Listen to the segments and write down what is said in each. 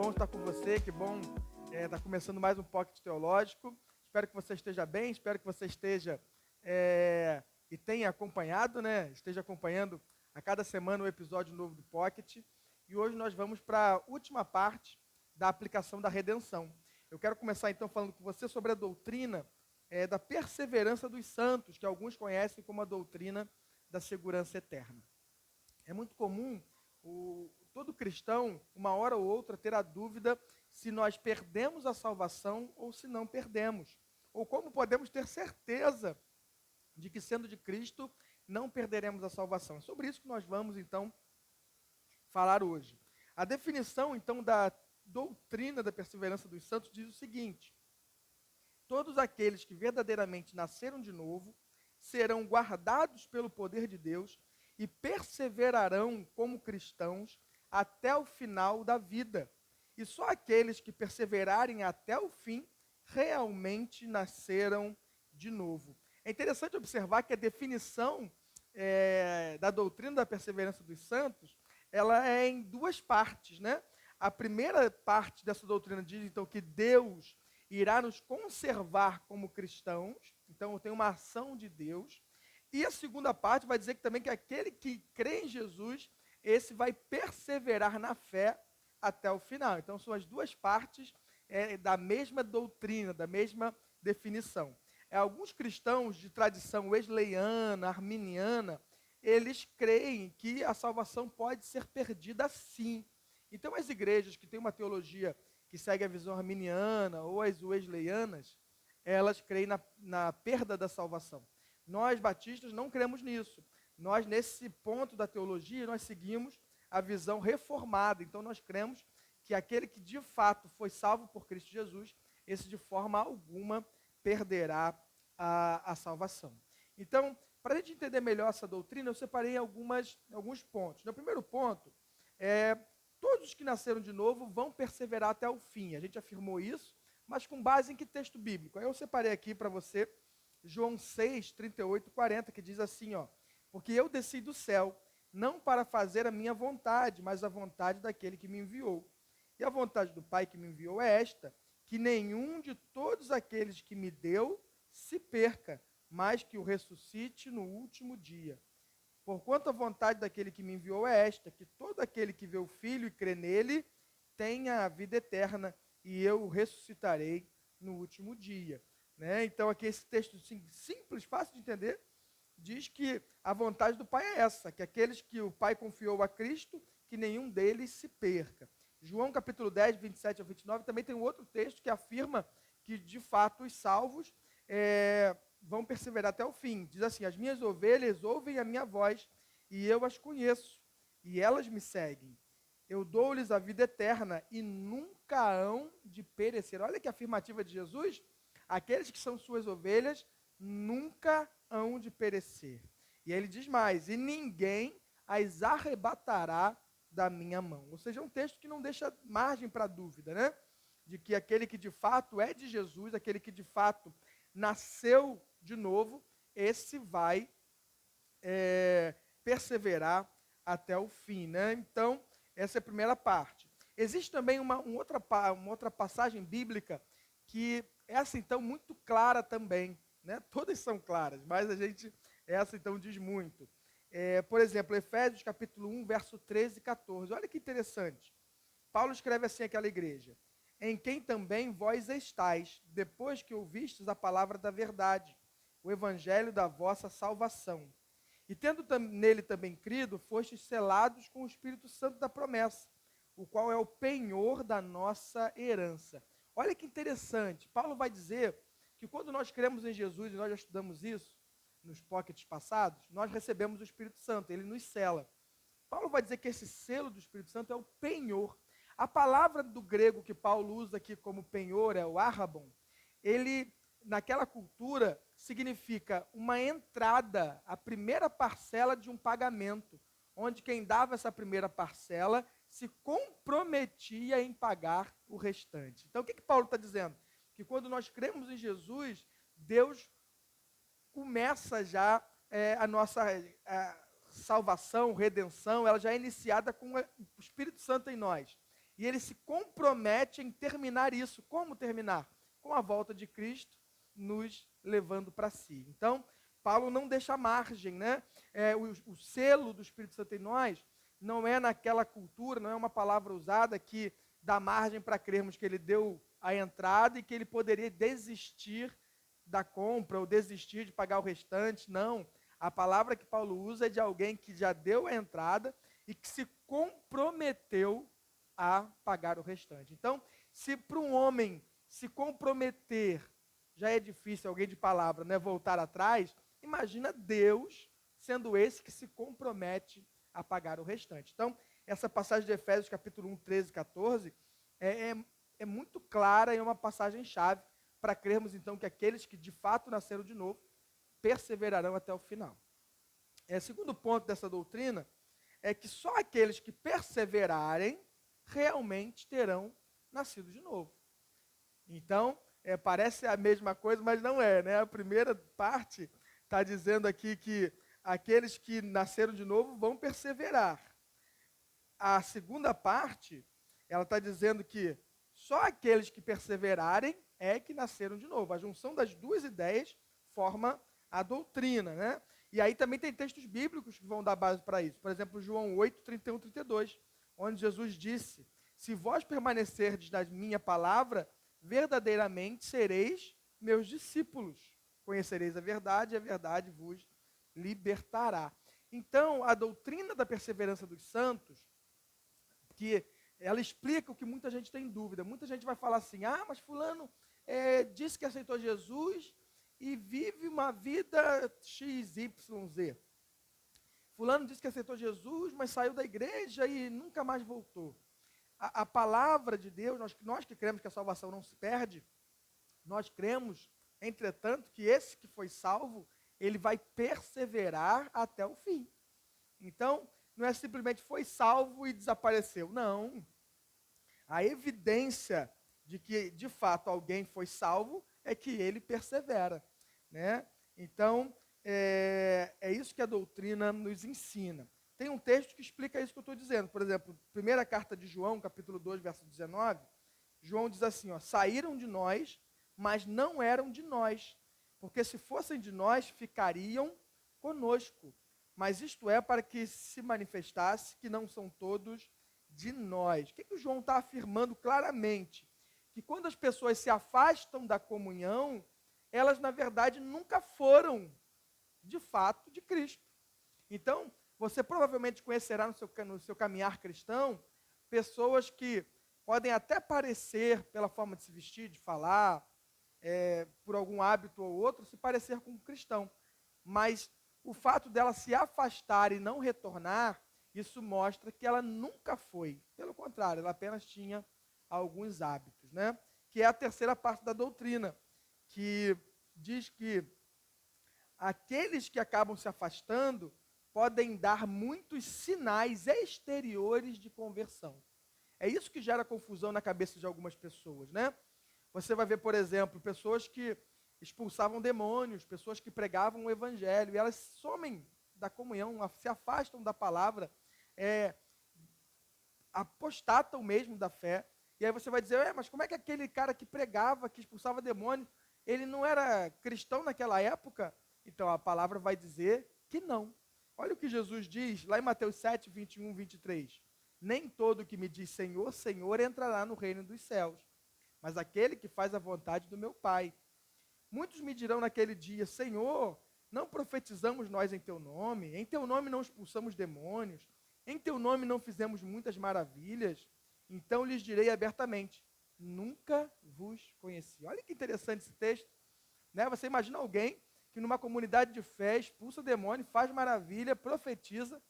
bom estar com você, que bom estar começando mais um Pocket Teológico. Espero que você esteja bem, espero que você esteja e tenha acompanhado, né? Esteja acompanhando a cada semana um episódio novo do Pocket. E hoje nós vamos para a última parte da aplicação da redenção. Eu quero começar então falando com você sobre a doutrina da perseverança dos santos, que alguns conhecem como a doutrina da segurança eterna. É muito comum todo cristão, uma hora ou outra, ter a dúvida se nós perdemos a salvação ou se não perdemos. Ou como podemos ter certeza de que, sendo de Cristo, não perderemos a salvação. É sobre isso que nós vamos, então, falar hoje. A definição, então, da doutrina da perseverança dos santos diz o seguinte: todos aqueles que verdadeiramente nasceram de novo serão guardados pelo poder de Deus e perseverarão como cristãos até o final da vida. E só aqueles que perseverarem até o fim realmente nasceram de novo. É interessante observar que a definição da doutrina da perseverança dos santos, ela é em duas partes, né? A primeira parte dessa doutrina diz, então, que Deus irá nos conservar como cristãos. Então, tem uma ação de Deus. E a segunda parte vai dizer que também que aquele que crê em Jesus, esse vai perseverar na fé até o final. Então, são as duas partes da mesma doutrina, da mesma definição. Alguns cristãos de tradição wesleyana, arminiana, eles creem que a salvação pode ser perdida sim. Então, as igrejas que têm uma teologia que segue a visão arminiana ou as wesleyanas, elas creem na perda da salvação. Nós, batistas, não cremos nisso. Nós, nesse ponto da teologia, nós seguimos a visão reformada. Então, nós cremos que aquele que de fato foi salvo por Cristo Jesus, esse de forma alguma perderá a salvação. Então, para a gente entender melhor essa doutrina, eu separei alguns pontos. O primeiro ponto é: todos que nasceram de novo vão perseverar até o fim. A gente afirmou isso, mas com base em que texto bíblico? Aí eu separei aqui para você João 6, 38, 40, que diz assim, ó: porque eu desci do céu, não para fazer a minha vontade, mas a vontade daquele que me enviou. E a vontade do Pai que me enviou é esta: que nenhum de todos aqueles que me deu se perca, mas que o ressuscite no último dia. Porquanto a vontade daquele que me enviou é esta: que todo aquele que vê o Filho e crê nele tenha a vida eterna, e eu o ressuscitarei no último dia. Né? Então, aqui esse texto simples, fácil de entender, diz que a vontade do Pai é essa: que aqueles que o Pai confiou a Cristo, que nenhum deles se perca. João capítulo 10, 27 a 29, também tem um outro texto que afirma que, de fato, os salvos vão perseverar até o fim. Diz assim: as minhas ovelhas ouvem a minha voz, e eu as conheço, e elas me seguem. Eu dou-lhes a vida eterna, e nunca hão de perecer. Olha que afirmativa de Jesus: aqueles que são suas ovelhas nunca hão de perecer. E aí ele diz mais: e ninguém as arrebatará da minha mão. Ou seja, é um texto que não deixa margem para dúvida, né? De que aquele que de fato é de Jesus, aquele que de fato nasceu de novo, esse vai perseverar até o fim, né? Então, essa é a primeira parte. Existe também uma outra passagem bíblica que essa, então, muito clara também, né? Todas são claras, mas essa, então, diz muito. Por exemplo, Efésios capítulo 1, verso 13 e 14. Olha que interessante. Paulo escreve assim àquela igreja: em quem também vós estáis, depois que ouvistes a palavra da verdade, o evangelho da vossa salvação. E tendo nele também crido, fostes selados com o Espírito Santo da promessa, o qual é o penhor da nossa herança. Olha que interessante. Paulo vai dizer que quando nós cremos em Jesus, e nós já estudamos isso nos pockets passados, nós recebemos o Espírito Santo, ele nos sela. Paulo vai dizer que esse selo do Espírito Santo é o penhor. A palavra do grego que Paulo usa aqui como penhor é o arrabon. Ele, naquela cultura, significa uma entrada, a primeira parcela de um pagamento, onde quem dava essa primeira parcela se comprometia em pagar o restante. Então, o que Paulo está dizendo? Que quando nós cremos em Jesus, Deus começa já a nossa salvação, redenção, ela já é iniciada com o Espírito Santo em nós. e ele se compromete em terminar isso. Como terminar? Com a volta de Cristo nos levando para si. Então, Paulo não deixa margem, né? O selo do Espírito Santo em nós não é naquela cultura, não é uma palavra usada que dá margem para crermos que ele deu a entrada e que ele poderia desistir da compra ou desistir de pagar o restante. Não. A palavra que Paulo usa é de alguém que já deu a entrada e que se comprometeu a pagar o restante. Então, se para um homem se comprometer já é difícil, alguém de palavra, né, voltar atrás, imagina Deus sendo esse que se compromete a pagar o restante. Então, essa passagem de Efésios, capítulo 1, 13 e 14, é muito clara e é uma passagem chave para crermos, então, que aqueles que de fato nasceram de novo perseverarão até o final. Segundo ponto dessa doutrina é que só aqueles que perseverarem realmente terão nascido de novo. Então, parece a mesma coisa, mas não é, né? A primeira parte está dizendo aqui que aqueles que nasceram de novo vão perseverar. A segunda parte, ela está dizendo que só aqueles que perseverarem é que nasceram de novo. A junção das duas ideias forma a doutrina, né? E aí também tem textos bíblicos que vão dar base para isso. Por exemplo, João 8, 31, 32, onde Jesus disse: se vós permanecerdes na minha palavra, verdadeiramente sereis meus discípulos. Conhecereis a verdade e a verdade vos libertará. Então, a doutrina da perseverança dos santos, que ela explica o que muita gente tem dúvida. Muita gente vai falar assim: ah, mas fulano disse que aceitou Jesus e vive uma vida XYZ. Fulano disse que aceitou Jesus, mas saiu da igreja e nunca mais voltou. A palavra de Deus, nós que cremos que a salvação não se perde, nós cremos, entretanto, que esse que foi salvo, ele vai perseverar até o fim. Então, não é simplesmente foi salvo e desapareceu. Não. A evidência de que, de fato, alguém foi salvo é que ele persevera, né? Então, é isso que a doutrina nos ensina. Tem um texto que explica isso que eu estou dizendo. Por exemplo, primeira carta de João, capítulo 2, verso 19, João diz assim, ó: saíram de nós, mas não eram de nós, porque se fossem de nós, ficariam conosco. Mas isto é para que se manifestasse que não são todos de nós. O que o João está afirmando claramente? Que quando as pessoas se afastam da comunhão, elas, na verdade, nunca foram, de fato, de Cristo. Então, você provavelmente conhecerá no seu caminhar cristão pessoas que podem até parecer, pela forma de se vestir, de falar, por algum hábito ou outro, se parecer com um cristão. Mas o fato dela se afastar e não retornar, isso mostra que ela nunca foi. Pelo contrário, ela apenas tinha alguns hábitos, né? Que é a terceira parte da doutrina, que diz que aqueles que acabam se afastando podem dar muitos sinais exteriores de conversão. É isso que gera confusão na cabeça de algumas pessoas, né? Você vai ver, por exemplo, pessoas que expulsavam demônios, pessoas que pregavam o evangelho, e elas somem da comunhão, se afastam da palavra, apostatam mesmo da fé. E aí você vai dizer: mas como é que aquele cara que pregava, que expulsava demônio, ele não era cristão naquela época? Então a palavra vai dizer que não. Olha o que Jesus diz lá em Mateus 7, 21, 23. Nem todo que me diz Senhor, Senhor entrará no reino dos céus, mas aquele que faz a vontade do meu Pai. Muitos me dirão naquele dia: Senhor, não profetizamos nós em teu nome não expulsamos demônios, em teu nome não fizemos muitas maravilhas? Então lhes direi abertamente: nunca vos conheci. Olha que interessante esse texto, né? Você imagina alguém que numa comunidade de fé expulsa demônio, faz maravilha, profetiza,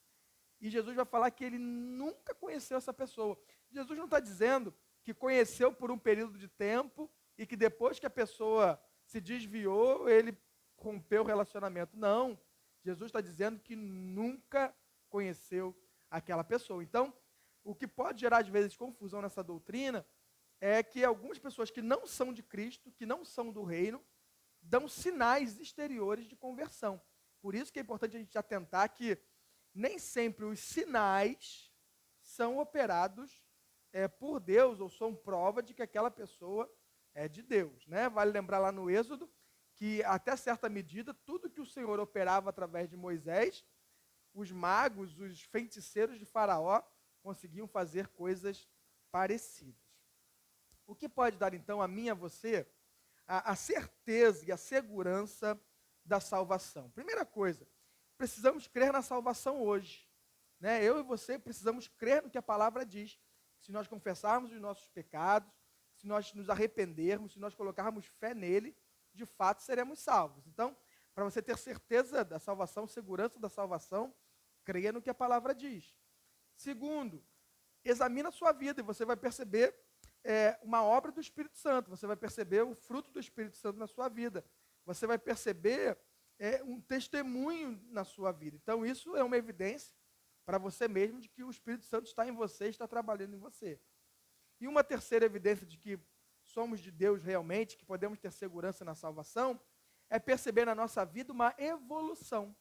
e Jesus vai falar que ele nunca conheceu essa pessoa. Jesus não está dizendo que conheceu por um período de tempo e que depois que a pessoa se desviou, ele rompeu o relacionamento. Não. Jesus está dizendo que nunca conheceu aquela pessoa. Então, o que pode gerar, às vezes, confusão nessa doutrina é que algumas pessoas que não são de Cristo, que não são do reino, dão sinais exteriores de conversão. Por isso que é importante a gente atentar que nem sempre os sinais são operados por Deus ou são prova de que aquela pessoa é de Deus, né? Vale lembrar lá no Êxodo que até certa medida tudo que o Senhor operava através de Moisés, os magos, os feiticeiros de Faraó conseguiam fazer coisas parecidas. O que pode dar então a mim e a você a certeza e a segurança da salvação? Primeira coisa, precisamos crer na salvação hoje, né? Eu e você precisamos crer no que a palavra diz. Se nós confessarmos os nossos pecados, se nós nos arrependermos, se nós colocarmos fé nele, de fato seremos salvos. Então, para você ter certeza da salvação, segurança da salvação, creia no que a palavra diz. Segundo, examina a sua vida e você vai perceber uma obra do Espírito Santo, você vai perceber o fruto do Espírito Santo na sua vida, você vai perceber um testemunho na sua vida. Então, isso é uma evidência para você mesmo de que o Espírito Santo está em você, está trabalhando em você. E uma terceira evidência de que somos de Deus realmente, que podemos ter segurança na salvação, é perceber na nossa vida uma evolução,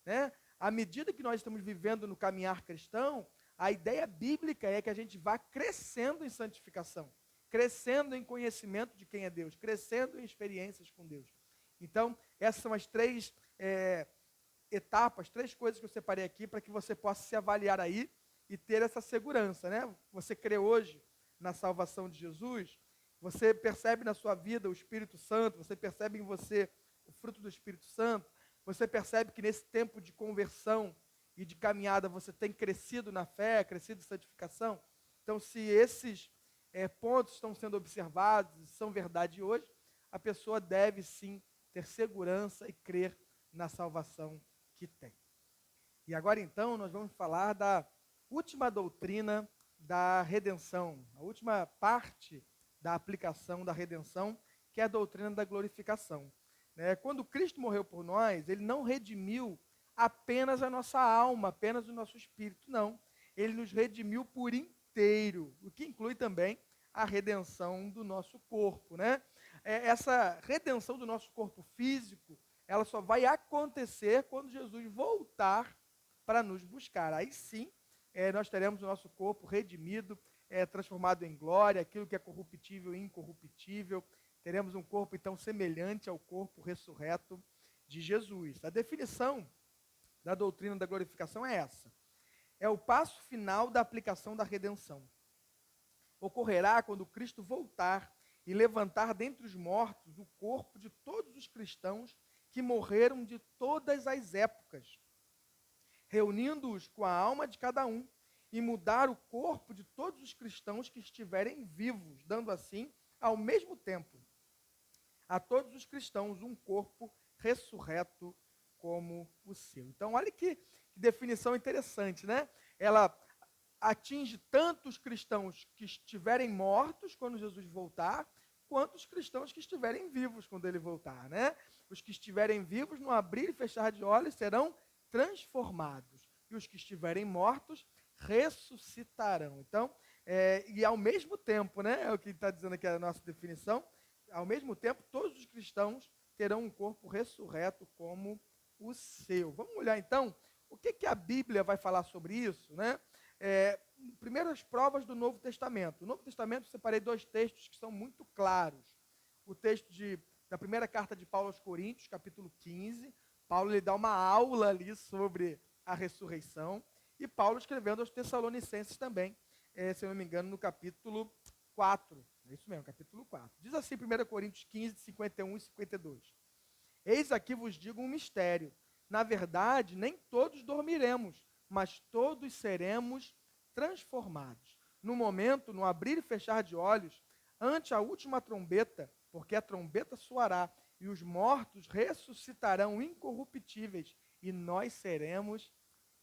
né? À medida que nós estamos vivendo no caminhar cristão, a ideia bíblica é que a gente vá crescendo em santificação, crescendo em conhecimento de quem é Deus, crescendo em experiências com Deus. Então, essas são as três etapas, três coisas que eu separei aqui para que você possa se avaliar aí e ter essa segurança, né? Você crê hoje na salvação de Jesus, você percebe na sua vida o Espírito Santo, você percebe em você o fruto do Espírito Santo, você percebe que nesse tempo de conversão e de caminhada você tem crescido na fé, crescido em santificação. Então, se esses pontos estão sendo observados e são verdade hoje, a pessoa deve sim ter segurança e crer na salvação que tem. E agora então nós vamos falar da última doutrina da redenção, a última parte da aplicação da redenção, que é a doutrina da glorificação. Quando Cristo morreu por nós, ele não redimiu apenas a nossa alma, apenas o nosso espírito, não. Ele nos redimiu por inteiro, o que inclui também a redenção do nosso corpo, né? Essa redenção do nosso corpo físico, ela só vai acontecer quando Jesus voltar para nos buscar. Aí sim, nós teremos o nosso corpo redimido, transformado em glória, aquilo que é corruptível e incorruptível. Teremos um corpo, então, semelhante ao corpo ressurreto de Jesus. A definição da doutrina da glorificação é essa. É o passo final da aplicação da redenção. Ocorrerá quando Cristo voltar e levantar dentre os mortos o corpo de todos os cristãos que morreram de todas as épocas, reunindo-os com a alma de cada um, e mudar o corpo de todos os cristãos que estiverem vivos, dando assim, ao mesmo tempo, a todos os cristãos um corpo ressurreto como o seu. Então, olha que definição interessante, né? Ela atinge tanto os cristãos que estiverem mortos quando Jesus voltar, quanto os cristãos que estiverem vivos quando ele voltar, né? Os que estiverem vivos, no abrir e fechar de olhos, serão transformados. E os que estiverem mortos, ressuscitarão. Então, e ao mesmo tempo, né? É o que está dizendo aqui a nossa definição. Ao mesmo tempo, todos os cristãos terão um corpo ressurreto como o seu. Vamos olhar então o que a Bíblia vai falar sobre isso, né? Primeiro, as provas do Novo Testamento. No Novo Testamento, eu separei dois textos que são muito claros. O texto da primeira carta de Paulo aos Coríntios, capítulo 15. Paulo lhe dá uma aula ali sobre a ressurreição. E Paulo escrevendo aos Tessalonicenses também, se eu não me engano, no capítulo 4. É isso mesmo, capítulo 4. Diz assim, 1 Coríntios 15, 51 e 52. Eis aqui vos digo um mistério. Na verdade, nem todos dormiremos, mas todos seremos transformados. No momento, no abrir e fechar de olhos, ante a última trombeta, porque a trombeta soará, e os mortos ressuscitarão incorruptíveis, e nós seremos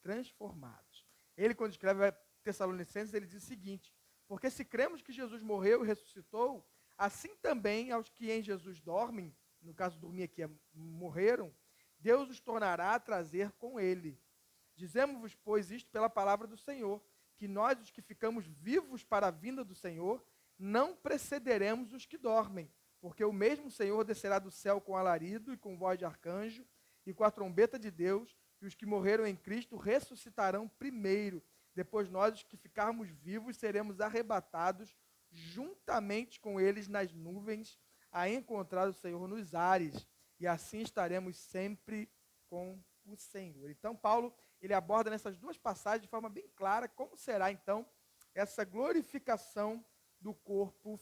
transformados. Ele, quando escreve a Tessalonicenses, ele diz o seguinte: porque se cremos que Jesus morreu e ressuscitou, assim também aos que em Jesus dormem, no caso dormir aqui, morreram, Deus os tornará a trazer com ele. Dizemos-vos, pois, isto pela palavra do Senhor, que nós, os que ficamos vivos para a vinda do Senhor, não precederemos os que dormem, porque o mesmo Senhor descerá do céu com alarido e com voz de arcanjo e com a trombeta de Deus, e os que morreram em Cristo ressuscitarão primeiro. Depois nós, os que ficarmos vivos, seremos arrebatados juntamente com eles nas nuvens, a encontrar o Senhor nos ares, e assim estaremos sempre com o Senhor. Então, Paulo, ele aborda nessas duas passagens de forma bem clara como será, então, essa glorificação do corpo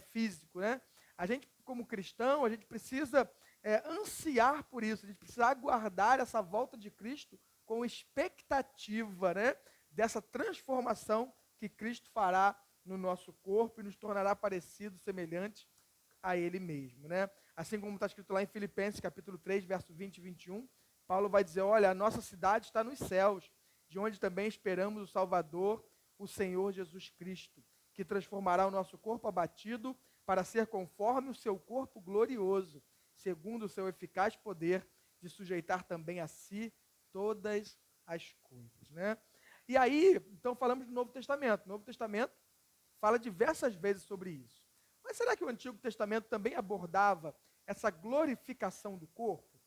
físico, né? A gente, como cristão, a gente precisa ansiar por isso, a gente precisa aguardar essa volta de Cristo com expectativa, né? Dessa transformação que Cristo fará no nosso corpo e nos tornará parecidos, semelhantes a Ele mesmo, né? Assim como está escrito lá em Filipenses, capítulo 3, verso 20 e 21, Paulo vai dizer, olha, a nossa cidade está nos céus, de onde também esperamos o Salvador, o Senhor Jesus Cristo, que transformará o nosso corpo abatido para ser conforme o seu corpo glorioso, segundo o seu eficaz poder de sujeitar também a si todas as coisas, né? E aí, então falamos do Novo Testamento. O Novo Testamento fala diversas vezes sobre isso. Mas será que o Antigo Testamento também abordava essa glorificação do corpo?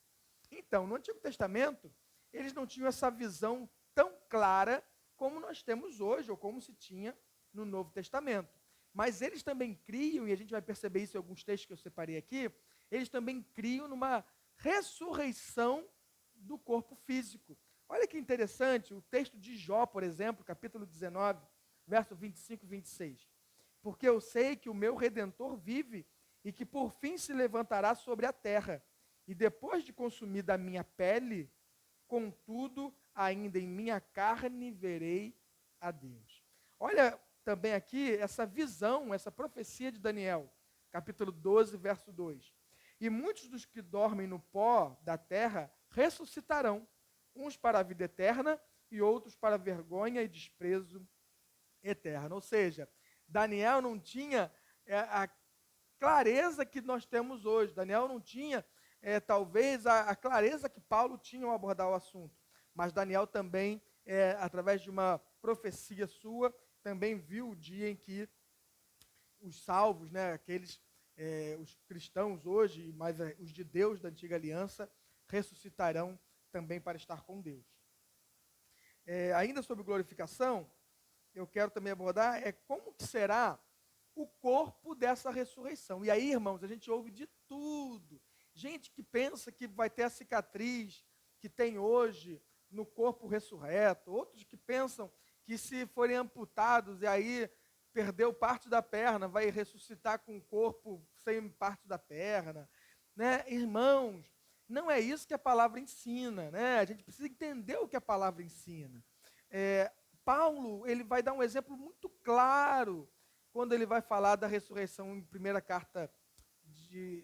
Então, no Antigo Testamento, eles não tinham essa visão tão clara como nós temos hoje, ou como se tinha no Novo Testamento. Mas eles também criam, e a gente vai perceber isso em alguns textos que eu separei aqui, eles também criam numa ressurreição do corpo físico. Olha que interessante, o texto de Jó, por exemplo, capítulo 19, verso 25 e 26. Porque eu sei que o meu Redentor vive e que por fim se levantará sobre a terra. E depois de consumida a minha pele, contudo, ainda em minha carne verei a Deus. Olha também aqui essa visão, essa profecia de Daniel, capítulo 12, verso 2. E muitos dos que dormem no pó da terra ressuscitarão, uns para a vida eterna e outros para a vergonha e desprezo eterno. Ou seja, Daniel não tinha a clareza que nós temos hoje. Daniel não tinha, talvez, a clareza que Paulo tinha ao abordar o assunto. Mas Daniel também, através de uma profecia sua, também viu o dia em que os salvos, né, os cristãos hoje, mas os de Deus da antiga aliança, ressuscitarão também para estar com Deus. Ainda sobre glorificação, eu quero também abordar como que será o corpo dessa ressurreição. E aí, irmãos, a gente ouve de tudo. Gente que pensa que vai ter a cicatriz que tem hoje no corpo ressurreto, outros que pensam que se forem amputados e aí perdeu parte da perna, vai ressuscitar com o corpo sem parte da perna, né? Irmãos, não é isso que a palavra ensina, né? A gente precisa entender o que a palavra ensina. Paulo, ele vai dar um exemplo muito claro quando ele vai falar da ressurreição em primeira carta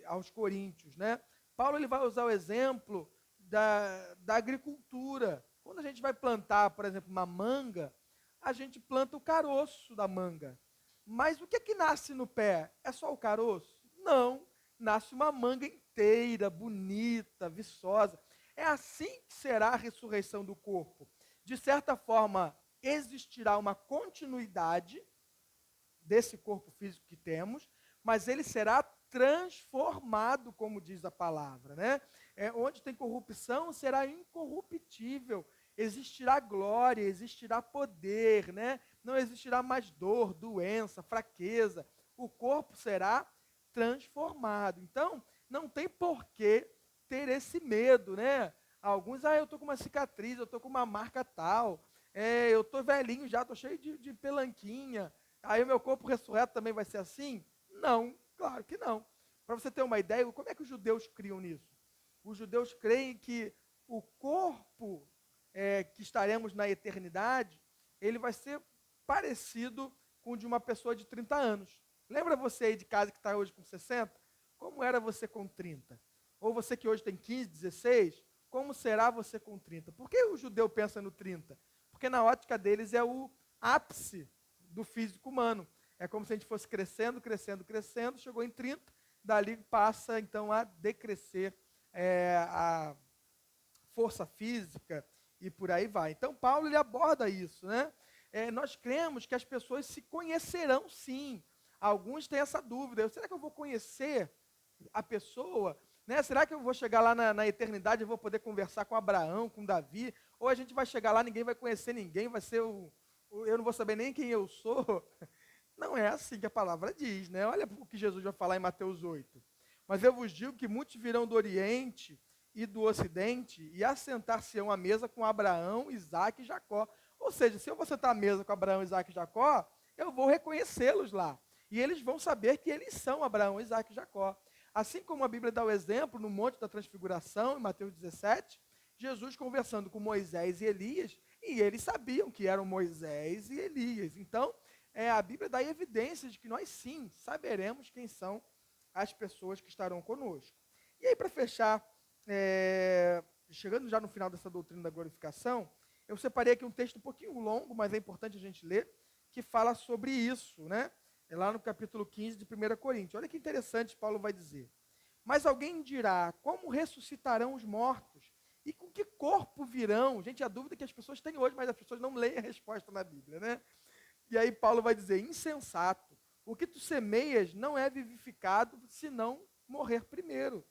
aos Coríntios, né? Paulo, ele vai usar o exemplo da agricultura. Quando a gente vai plantar, por exemplo, uma manga, a gente planta o caroço da manga. Mas o que é que nasce no pé? É só o caroço? Não, nasce uma manga inteira, bonita, viçosa. É assim que será a ressurreição do corpo. De certa forma, existirá uma continuidade desse corpo físico que temos, mas ele será transformado, como diz a palavra, né? Onde tem corrupção, será incorruptível. Existirá glória, existirá poder, né? Não existirá mais dor, doença, fraqueza. O corpo será transformado. Então, não tem porquê ter esse medo, né? Alguns, eu estou com uma cicatriz, eu estou com uma marca tal, eu estou velhinho já, estou cheio de pelanquinha, aí o meu corpo ressurreto também vai ser assim? Não, claro que não. Para você ter uma ideia, como é que os judeus criam nisso? Os judeus creem que o corpo que estaremos na eternidade, ele vai ser parecido com o de uma pessoa de 30 anos. Lembra você aí de casa que está hoje com 60? Como era você com 30? Ou você que hoje tem 15, 16, como será você com 30? Por que o judeu pensa no 30? Porque na ótica deles é o ápice do físico humano. É como se a gente fosse crescendo, crescendo, crescendo, chegou em 30, dali passa então a decrescer a força física e por aí vai. Então Paulo ele aborda isso, né? Nós cremos que as pessoas se conhecerão sim. Alguns têm essa dúvida, será que eu vou conhecer a pessoa? Né? Será que eu vou chegar lá na eternidade e vou poder conversar com Abraão, com Davi? Ou a gente vai chegar lá, ninguém vai conhecer ninguém, vai ser eu não vou saber nem quem eu sou. Não é assim que a palavra diz, né? Olha o que Jesus vai falar em Mateus 8. Mas eu vos digo que muitos virão do Oriente e do Ocidente e assentar-se-ão à mesa com Abraão, Isaque e Jacó. Ou seja, se eu vou sentar à mesa com Abraão, Isaque e Jacó, eu vou reconhecê-los lá. E eles vão saber que eles são Abraão, Isaque e Jacó. Assim como a Bíblia dá o exemplo no Monte da Transfiguração, em Mateus 17, Jesus conversando com Moisés e Elias, e eles sabiam que eram Moisés e Elias. Então, a Bíblia dá evidências de que nós sim saberemos quem são as pessoas que estarão conosco. E aí, para fechar, chegando já no final dessa doutrina da glorificação, eu separei aqui um texto um pouquinho longo, mas é importante a gente ler, que fala sobre isso, né? É lá no capítulo 15 de 1 Coríntios. Olha que interessante, Paulo vai dizer. Mas alguém dirá, como ressuscitarão os mortos? E com que corpo virão? Gente, a dúvida que as pessoas têm hoje, mas as pessoas não leem a resposta na Bíblia, né? E aí Paulo vai dizer, insensato, o que tu semeias não é vivificado se não morrer primeiro.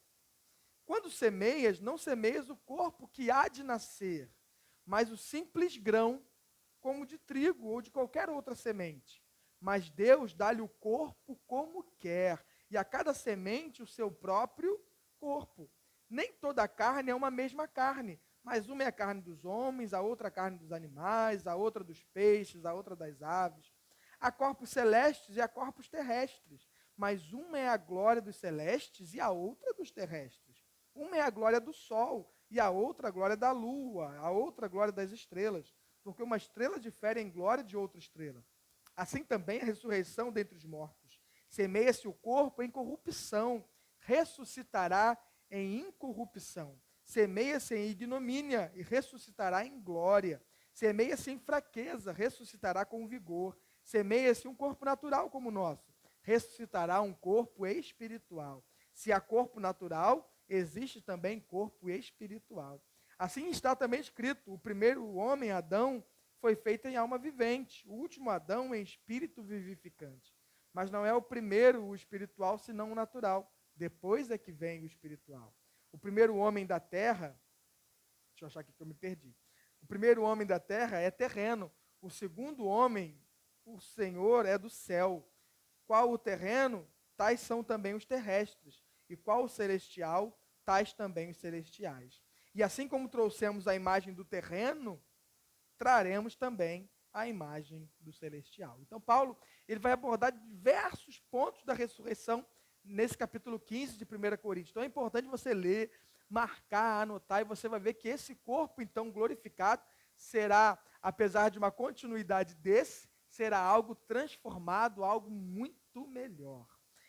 Quando semeias, não semeias o corpo que há de nascer, mas o simples grão, como de trigo ou de qualquer outra semente. Mas Deus dá-lhe o corpo como quer, e a cada semente o seu próprio corpo. Nem toda a carne é uma mesma carne, mas uma é a carne dos homens, a outra a carne dos animais, a outra dos peixes, a outra das aves. Há corpos celestes e há corpos terrestres, mas uma é a glória dos celestes e a outra dos terrestres. Uma é a glória do sol e a outra a glória da lua, a outra a glória das estrelas, porque uma estrela difere em glória de outra estrela. Assim também a ressurreição dentre os mortos. Semeia-se o corpo em corrupção, ressuscitará em incorrupção. Semeia-se em ignomínia e ressuscitará em glória. Semeia-se em fraqueza, ressuscitará com vigor. Semeia-se um corpo natural como o nosso, ressuscitará um corpo espiritual. Se há corpo natural, existe também corpo espiritual. Assim está também escrito, o primeiro homem, Adão, foi feito em alma vivente, o último Adão em espírito vivificante. Mas não é o primeiro o espiritual, senão o natural. Depois é que vem o espiritual. O primeiro homem da terra, deixa eu achar aqui que eu me perdi. O primeiro homem da terra é terreno. O segundo homem, o Senhor, é do céu. Qual o terreno, tais são também os terrestres. E qual o celestial, tais também os celestiais. E assim como trouxemos a imagem do terreno, traremos também a imagem do celestial. Então, Paulo, ele vai abordar diversos pontos da ressurreição nesse capítulo 15 de 1 Coríntios. Então, é importante você ler, marcar, anotar, e você vai ver que esse corpo, então, glorificado, será, apesar de uma continuidade desse, será algo transformado, algo muito melhor.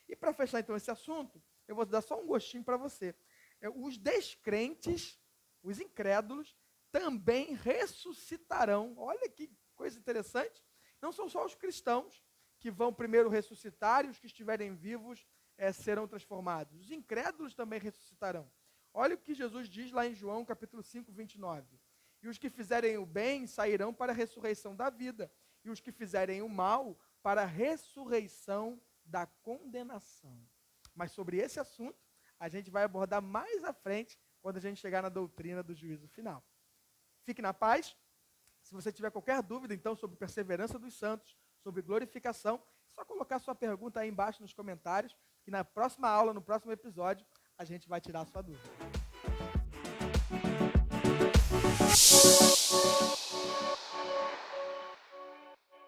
E para fechar, então, esse assunto, eu vou dar só um gostinho para você. Os descrentes, os incrédulos, também ressuscitarão. Olha que coisa interessante. Não são só os cristãos que vão primeiro ressuscitar e os que estiverem vivos serão transformados. Os incrédulos também ressuscitarão. Olha o que Jesus diz lá em João, capítulo 5, 29. E os que fizerem o bem sairão para a ressurreição da vida, e os que fizerem o mal para a ressurreição da condenação. Mas sobre esse assunto, a gente vai abordar mais à frente, quando a gente chegar na doutrina do juízo final. Fique na paz. Se você tiver qualquer dúvida, então, sobre perseverança dos santos, sobre glorificação, é só colocar sua pergunta aí embaixo nos comentários, que na próxima aula, no próximo episódio, a gente vai tirar a sua dúvida.